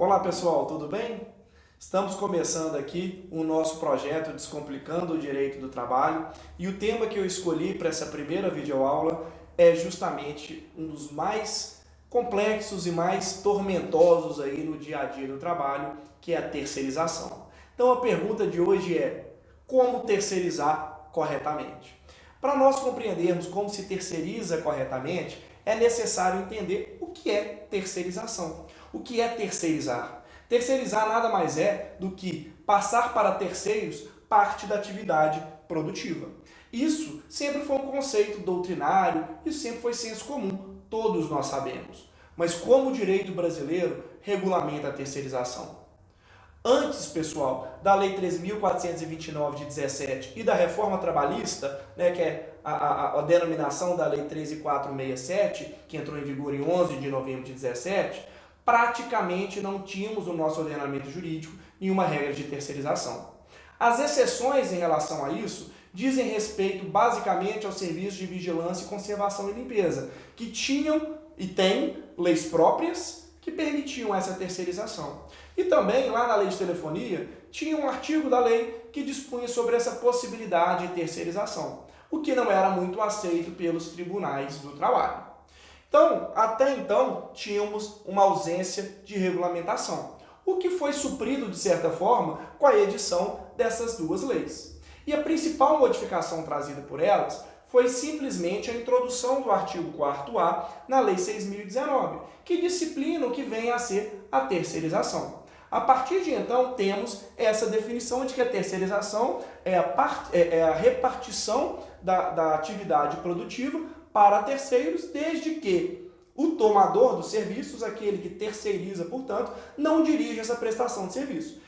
Olá pessoal, tudo bem? Estamos começando aqui o nosso projeto Descomplicando o Direito do Trabalho e o tema que eu escolhi para essa primeira videoaula é justamente um dos mais complexos e mais tormentosos aí no dia a dia do trabalho, que é a terceirização. Então a pergunta de hoje é: como terceirizar corretamente? Para nós compreendermos como se terceiriza corretamente, é necessário entender o que é terceirização. O que é terceirizar? Terceirizar nada mais é do que passar para terceiros parte da atividade produtiva. Isso sempre foi um conceito doutrinário, isso sempre foi senso comum, todos nós sabemos. Mas como o direito brasileiro regulamenta a terceirização? Antes, pessoal, da Lei 13.429 de 17 e da Reforma Trabalhista, que é a denominação da Lei 13.467, que entrou em vigor em 11 de novembro de 17, praticamente não tínhamos no nosso ordenamento jurídico nenhuma regra de terceirização. As exceções em relação a isso dizem respeito basicamente aos serviços de vigilância, conservação e limpeza, que tinham e têm leis próprias que permitiam essa terceirização. E também, lá na lei de telefonia, tinha um artigo da lei que dispunha sobre essa possibilidade de terceirização, o que não era muito aceito pelos tribunais do trabalho. Então, até então, tínhamos uma ausência de regulamentação, o que foi suprido, de certa forma, com a edição dessas duas leis. E a principal modificação trazida por elas foi simplesmente a introdução do artigo 4º na Lei 6.019, que disciplina o que vem a ser a terceirização. A partir de então, temos essa definição de que a terceirização é a repartição da atividade produtiva para terceiros, desde que o tomador dos serviços, aquele que terceiriza, portanto, não dirige essa prestação de serviço.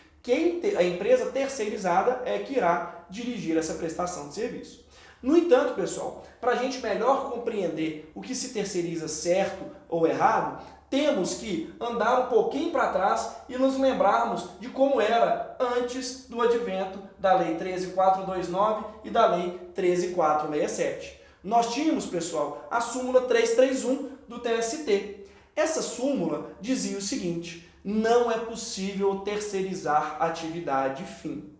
A empresa terceirizada é que irá dirigir essa prestação de serviço. No entanto, pessoal, para a gente melhor compreender o que se terceiriza certo ou errado, temos que andar um pouquinho para trás e nos lembrarmos de como era antes do advento da Lei 13.429 e da Lei 13.467. Nós tínhamos, pessoal, a súmula 331 do TST. Essa súmula dizia o seguinte: não é possível terceirizar atividade fim.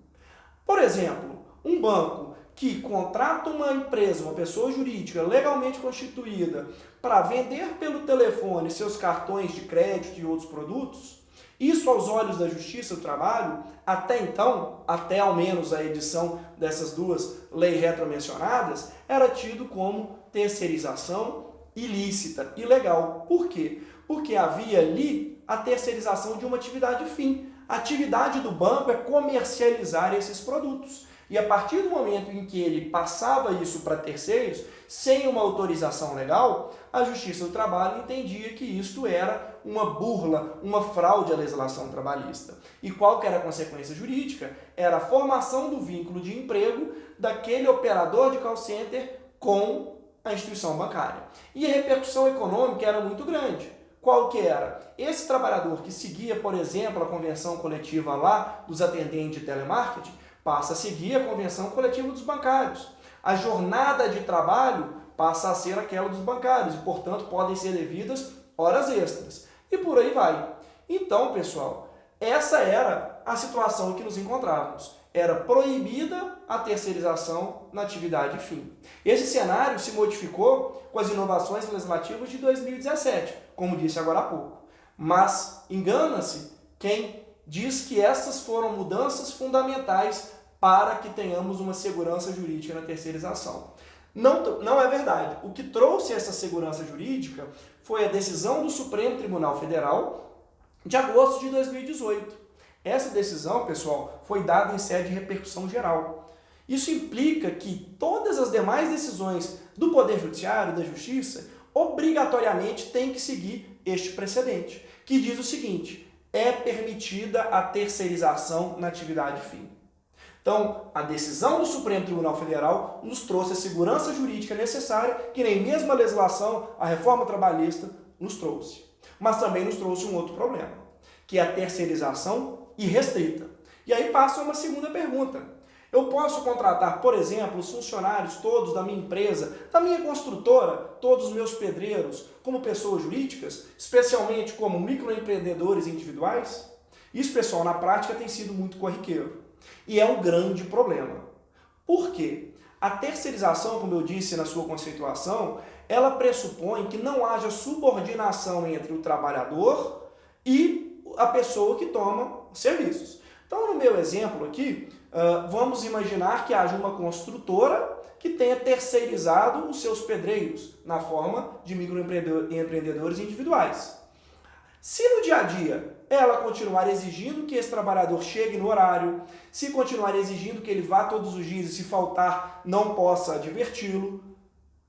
Por exemplo, um banco que contrata uma empresa, uma pessoa jurídica legalmente constituída, para vender pelo telefone seus cartões de crédito e outros produtos, isso aos olhos da Justiça do Trabalho, até então, até ao menos a edição dessas duas leis retromencionadas, era tido como terceirização ilícita, ilegal. Por quê? Porque havia ali a terceirização de uma atividade fim. A atividade do banco é comercializar esses produtos. E a partir do momento em que ele passava isso para terceiros, sem uma autorização legal, a Justiça do Trabalho entendia que isto era uma burla, uma fraude à legislação trabalhista. E qual que era a consequência jurídica? Era a formação do vínculo de emprego daquele operador de call center com a instituição bancária. E a repercussão econômica era muito grande. Qual que era? Esse trabalhador que seguia, por exemplo, a convenção coletiva lá dos atendentes de telemarketing, passa a seguir a convenção coletiva dos bancários. A jornada de trabalho passa a ser aquela dos bancários e, portanto, podem ser devidas horas extras. E por aí vai. Então, pessoal, essa era a situação em que nos encontrávamos. Era proibida a terceirização na atividade fim. Esse cenário se modificou com as inovações legislativas de 2017, como disse agora há pouco. Mas engana-se quem diz que essas foram mudanças fundamentais para que tenhamos uma segurança jurídica na terceirização. Não é verdade. O que trouxe essa segurança jurídica foi a decisão do Supremo Tribunal Federal de agosto de 2018. Essa decisão, pessoal, foi dada em sede de repercussão geral. Isso implica que todas as demais decisões do Poder Judiciário, da Justiça, obrigatoriamente têm que seguir este precedente, que diz o seguinte: é permitida a terceirização na atividade fim. Então, a decisão do Supremo Tribunal Federal nos trouxe a segurança jurídica necessária, que nem mesmo a legislação, a reforma trabalhista, nos trouxe. Mas também nos trouxe um outro problema, que é a terceirização irrestrita. E aí passa uma segunda pergunta. Eu posso contratar, por exemplo, os funcionários todos da minha empresa, da minha construtora, todos os meus pedreiros, como pessoas jurídicas, especialmente como microempreendedores individuais? Isso, pessoal, na prática tem sido muito corriqueiro. E é um grande problema. Por quê? A terceirização, como eu disse na sua conceituação, ela pressupõe que não haja subordinação entre o trabalhador e a pessoa que toma serviços. Então, no meu exemplo aqui, vamos imaginar que haja uma construtora que tenha terceirizado os seus pedreiros na forma de microempreendedores individuais. Se no dia a dia ela continuar exigindo que esse trabalhador chegue no horário, se continuar exigindo que ele vá todos os dias e se faltar não possa adverti-lo,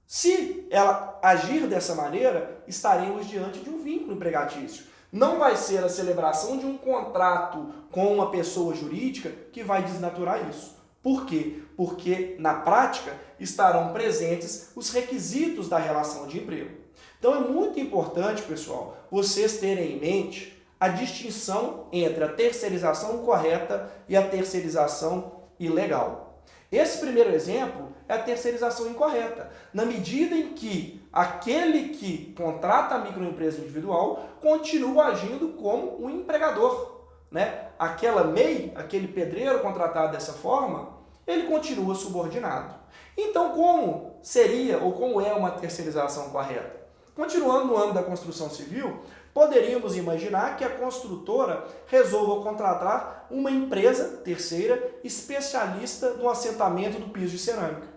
se ela agir dessa maneira, estaremos diante de um vínculo empregatício. Não vai ser a celebração de um contrato com uma pessoa jurídica que vai desnaturar isso. Por quê? Porque, na prática, estarão presentes os requisitos da relação de emprego. Então, é muito importante, pessoal, vocês terem em mente a distinção entre a terceirização correta e a terceirização ilegal. Esse primeiro exemplo é a terceirização incorreta, na medida em que aquele que contrata a microempresa individual continua agindo como um empregador, né? Aquela MEI, aquele pedreiro contratado dessa forma, ele continua subordinado. Então, como seria ou como é uma terceirização correta? Continuando no âmbito da construção civil, poderíamos imaginar que a construtora resolva contratar uma empresa terceira especialista no assentamento do piso de cerâmica.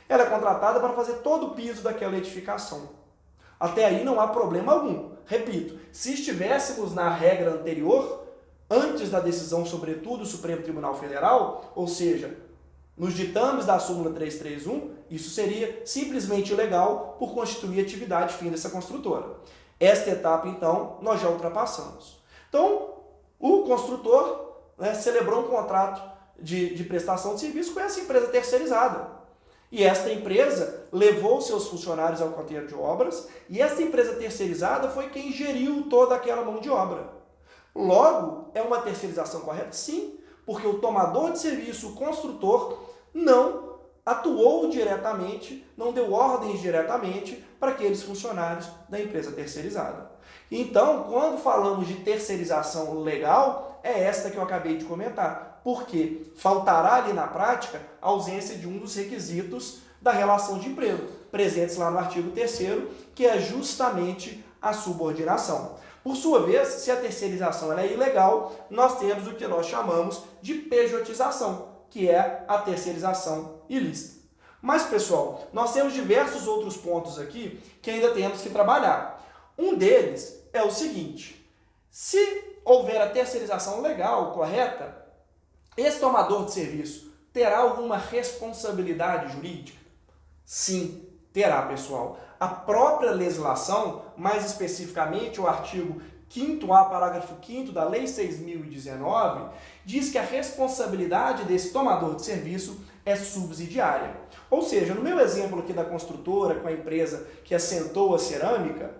Ela é contratada para fazer todo o piso daquela edificação. Até aí não há problema algum. Repito, se estivéssemos na regra anterior, antes da decisão, sobretudo, do Supremo Tribunal Federal, ou seja, nos ditames da súmula 331, isso seria simplesmente ilegal por constituir atividade fim dessa construtora. Esta etapa, então, nós já ultrapassamos. Então, o construtor, né, celebrou um contrato de prestação de serviço com essa empresa terceirizada. E esta empresa levou seus funcionários ao canteiro de obras e esta empresa terceirizada foi quem geriu toda aquela mão de obra. Logo, é uma terceirização correta? Sim, porque o tomador de serviço, o construtor, não atuou diretamente, não deu ordens diretamente para aqueles funcionários da empresa terceirizada. Então, quando falamos de terceirização legal, é esta que eu acabei de comentar, porque faltará ali na prática a ausência de um dos requisitos da relação de emprego, presentes lá no artigo 3º, que é justamente a subordinação. Por sua vez, se a terceirização ela é ilegal, nós temos o que nós chamamos de pejotização, que é a terceirização ilícita. Mas, pessoal, nós temos diversos outros pontos aqui que ainda temos que trabalhar. Um deles é o seguinte: se houver a terceirização legal, correta, esse tomador de serviço terá alguma responsabilidade jurídica? Sim, terá, pessoal. A própria legislação, mais especificamente o artigo 5º-A, parágrafo 5º da Lei 6.019, diz que a responsabilidade desse tomador de serviço é subsidiária. Ou seja, no meu exemplo aqui da construtora com a empresa que assentou a cerâmica,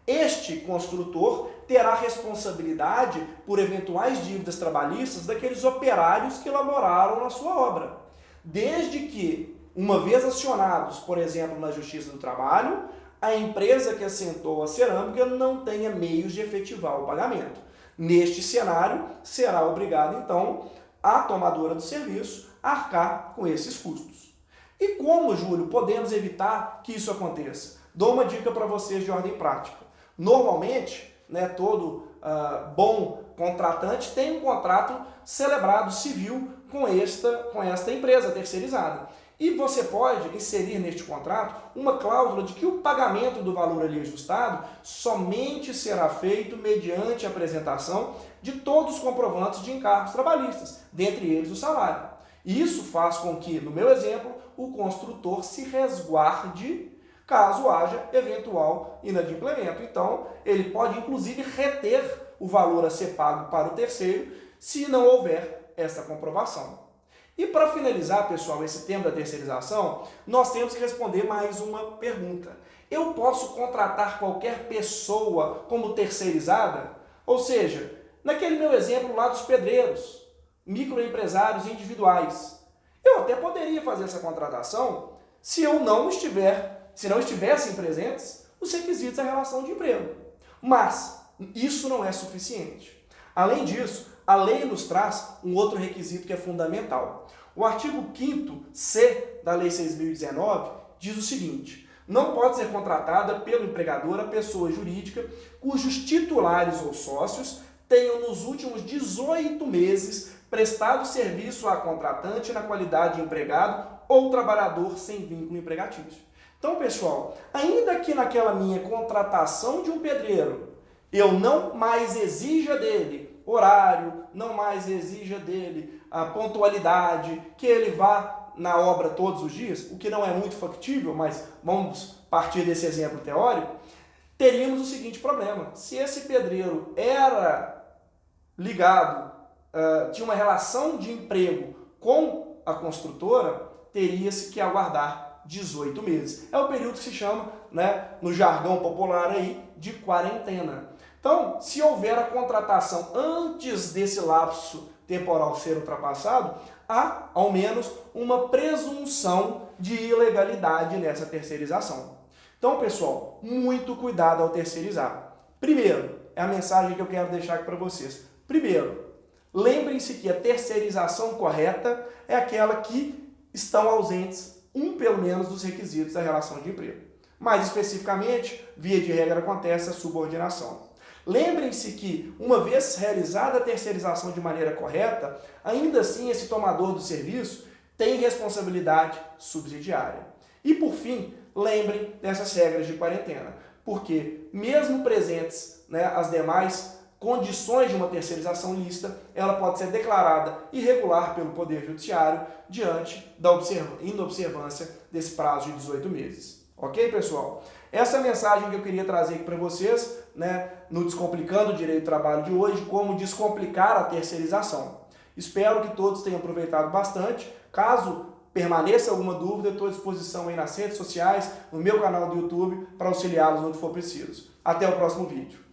este construtor terá responsabilidade por eventuais dívidas trabalhistas daqueles operários que elaboraram na sua obra. Desde que, uma vez acionados, por exemplo, na Justiça do Trabalho, a empresa que assentou a cerâmica não tenha meios de efetivar o pagamento. Neste cenário, será obrigado, então, a tomadora do serviço a arcar com esses custos. E como, Júlio, podemos evitar que isso aconteça? Dou uma dica para vocês de ordem prática. Normalmente, né, todo bom contratante tem um contrato celebrado civil com esta empresa terceirizada. E você pode inserir neste contrato uma cláusula de que o pagamento do valor ali ajustado somente será feito mediante a apresentação de todos os comprovantes de encargos trabalhistas, dentre eles o salário. Isso faz com que, no meu exemplo, o construtor se resguarde caso haja eventual inadimplemento. Então, ele pode inclusive reter o valor a ser pago para o terceiro se não houver essa comprovação. E para finalizar, pessoal, esse tema da terceirização, nós temos que responder mais uma pergunta. Eu posso contratar qualquer pessoa como terceirizada? Ou seja, naquele meu exemplo lá dos pedreiros, microempresários individuais, Eu até poderia fazer essa contratação se não estivessem presentes os requisitos da relação de emprego. Mas isso não é suficiente. Além disso, a lei nos traz um outro requisito que é fundamental. O artigo 5º-C da Lei 6.019 diz o seguinte: não pode ser contratada pelo empregador a pessoa jurídica cujos titulares ou sócios tenham nos últimos 18 meses prestado serviço à contratante na qualidade de empregado ou trabalhador sem vínculo empregatício. Então, pessoal, ainda que naquela minha contratação de um pedreiro eu não mais exija dele horário, não mais exija dele a pontualidade, que ele vá na obra todos os dias, o que não é muito factível, mas vamos partir desse exemplo teórico, teríamos o seguinte problema: se esse pedreiro era ligado, tinha uma relação de emprego com a construtora, teria-se que aguardar 18 meses. É o período que se chama, no jargão popular aí, de quarentena. Então, se houver a contratação antes desse lapso temporal ser ultrapassado, há, ao menos, uma presunção de ilegalidade nessa terceirização. Então, pessoal, muito cuidado ao terceirizar. Primeiro, é a mensagem que eu quero deixar aqui para vocês. Primeiro, lembrem-se que a terceirização correta é aquela que estão ausentes pelo menos, dos requisitos da relação de emprego. Mais especificamente, via de regra, acontece a subordinação. Lembrem-se que, uma vez realizada a terceirização de maneira correta, ainda assim esse tomador do serviço tem responsabilidade subsidiária. E, por fim, lembrem dessas regras de quarentena, porque, mesmo presentes as demais condições de uma terceirização lícita, ela pode ser declarada irregular pelo Poder Judiciário diante da inobservância desse prazo de 18 meses. Ok, pessoal? Essa é a mensagem que eu queria trazer aqui para vocês, no Descomplicando o Direito do Trabalho de hoje, como descomplicar a terceirização. Espero que todos tenham aproveitado bastante. Caso permaneça alguma dúvida, estou à disposição aí nas redes sociais, no meu canal do YouTube, para auxiliá-los onde for preciso. Até o próximo vídeo.